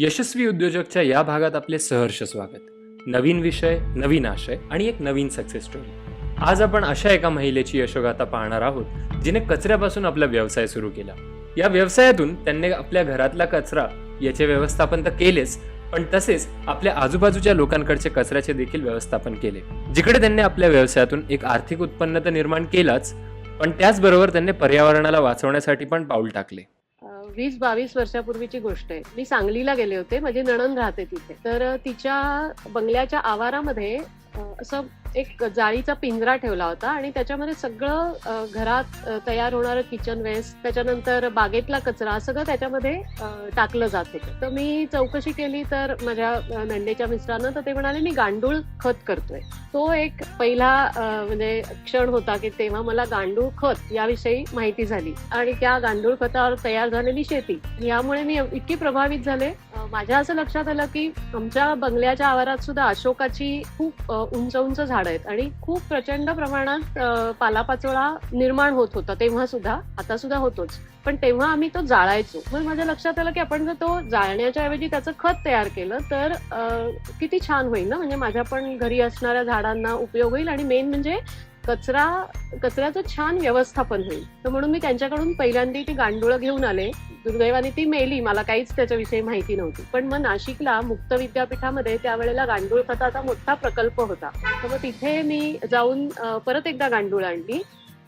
यशस्वी उद्योजकच्या या भागात आपले सहर्ष स्वागत. नवीन विषय, नवीन आशय आणि एक नवीन सक्सेस स्टोरी. आज आपण अशा एका महिलेची यशोगाथा पाहणार आहोत जिने कचऱ्यापासून आपला व्यवसाय सुरू केला. या व्यवसायातून त्यांनी आपल्या घरातला कचरा याचे व्यवस्थापन तर केलेच, पण तसेच आपल्या आजूबाजूच्या लोकांकडचे कचऱ्याचे देखील व्यवस्थापन केले. जिकडे त्यांनी आपल्या व्यवसायातून एक आर्थिक उत्पन्न तर निर्माण केलाच, पण त्याचबरोबर त्यांनी पर्यावरणाला वाचवण्यासाठी पण पाऊल टाकले. 20-22 वर्षापूर्वीची गोष्ट आहे. मी सांगलीला गेले होते, माझी नणंद राहते तिथे. तर तिच्या बंगल्याच्या आवारामध्ये असं एक जाळीचा पिंजरा ठेवला होता आणि त्याच्यामध्ये सगळं घरात तयार होणारं किचन वेस्ट, त्याच्यानंतर बागेतला कचरा सगळं त्याच्यामध्ये टाकलं जात होतं. तर मी चौकशी केली तर माझ्या नंदेच्या मिस्टरांना, तर ते म्हणाले मी गांडूळ खत करतोय. तो एक पहिला म्हणजे क्षण होता की तेव्हा मला गांडूळ खत याविषयी माहिती झाली आणि त्या गांडूळ खतावर तयार झालेली शेती, यामुळे मी इतकी प्रभावित झाले. माझ्या असं लक्षात आलं की आमच्या बंगल्याच्या आवारात सुद्धा अशोकाची खूप उंच उंच झाडं आहेत आणि खूप प्रचंड प्रमाणात पालापाचोळा निर्माण होत होता तेव्हा सुद्धा, आता सुद्धा होतोच. पण तेव्हा आम्ही तो जाळायचो. मग माझ्या लक्षात आलं की आपण जर तो जाळण्याच्या ऐवजी त्याचं खत तयार केलं तर किती छान होईल ना. म्हणजे माझ्या पण घरी असणाऱ्या झाडांना उपयोग होईल आणि मेन म्हणजे कचऱ्याचं छान व्यवस्थापन होईल. तर म्हणून मी त्यांच्याकडून पहिल्यांदा ती गांडूळं घेऊन आले. दुर्दैवाने ती मेली, मला काहीच त्याच्याविषयी माहिती नव्हती. पण मग नाशिकला मुक्त विद्यापीठामध्ये त्यावेळेला गांडूळ खताचा मोठा प्रकल्प होता. तर मग तिथे मी जाऊन परत एकदा गांडूळ आणली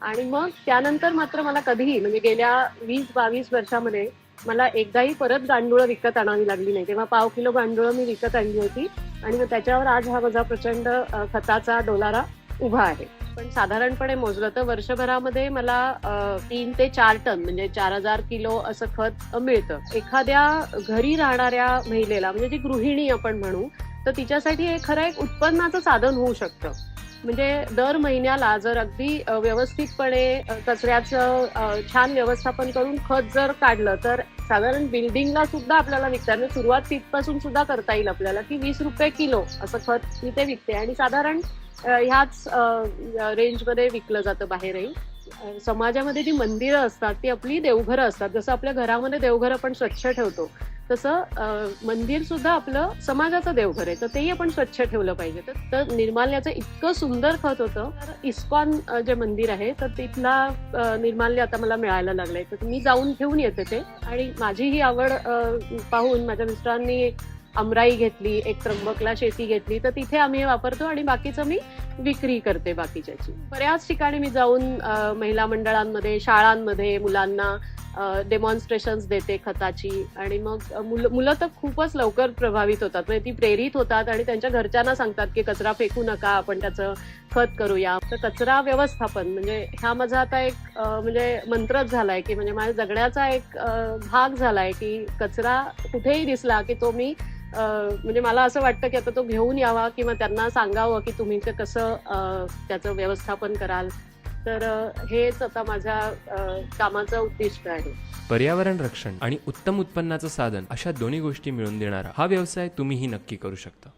आणि मग त्यानंतर मात्र मला कधीही म्हणजे गेल्या 20-22 वर्षामध्ये मला एकदाही परत गांडूळं विकत आणावी लागली नाही. तेव्हा 1/2 किलो गांडूळं मी विकत आणली होती आणि मग त्याच्यावर आज हा माझा प्रचंड खताचा डोलारा उभा आहे. पण साधारणपणे मोजलं तर वर्षभरामध्ये मला 3 ते 4 टन म्हणजे 4000 किलो असं खत मिळतं. एखाद्या घरी राहणाऱ्या महिलेला म्हणजे जी गृहिणी आपण म्हणू, तर तिच्यासाठी हे खरं एक उत्पन्नाचं साधन होऊ शकतं. म्हणजे दर महिन्याला जर अगदी व्यवस्थितपणे कचऱ्याचं छान व्यवस्थापन करून खत जर काढलं तर साधारण बिल्डिंगला सुद्धा आपल्याला विकताना सुरुवात तिथपासून सुद्धा करता येईल आपल्याला की 20 रुपये किलो असं खत इथे विकते आणि साधारण ह्याच रेंजमध्ये विकलं जातं बाहेरही. समाजामध्ये जी मंदिरं असतात ती आपली देवघरं असतात. जसं आपल्या घरामध्ये देवघर आपण स्वच्छ ठेवतो तसं मंदिर सुद्धा आपलं समाजाचं देवघर आहे, तर तेही आपण स्वच्छ ठेवलं पाहिजे. तर निर्माल्याचं इतकं सुंदर खत होतं. तर इस्कॉन जे मंदिर आहे तर तिथला निर्माल्य आता मला मिळायला लागलंय, तर मी जाऊन घेऊन येते ते. आणि माझी ही आवड पाहून माझ्या मिस्टरांनी आमराई घेतली, एक त्र्यंबकला शेती घेतली, तर तिथे आम्ही हे वापरतो आणि बाकीचं मी विक्री करते बाकीच्याची. बऱ्याच ठिकाणी मी जाऊन महिला मंडळांमध्ये, शाळांमध्ये मुलांना डेमॉन्स्ट्रेशन्स देते खताची आणि मग मुलं तर खूपच लवकर प्रभावित होतात. म्हणजे ती प्रेरित होतात आणि त्यांच्या घरच्यांना सांगतात की कचरा फेकू नका, आपण त्याचं खत करूया. तर कचरा व्यवस्थापन म्हणजे हा माझा आता एक म्हणजे मंत्रच झालाय की म्हणजे माझ्या जगण्याचा एक भाग झालाय की कचरा कुठेही दिसला की तो मी म्हणजे मला असं वाटतं की आता तो घेऊन यावा किंवा त्यांना सांगावं की तुम्ही ते कसं त्याचं व्यवस्थापन कराल. तर हेच आता माझ्या कामाचं उद्दिष्ट आहे. पर्यावरण रक्षण आणि उत्तम उत्पन्नाचं साधन अशा दोन्ही गोष्टी मिळवून देणारा हा व्यवसाय तुम्हीही नक्की करू शकता.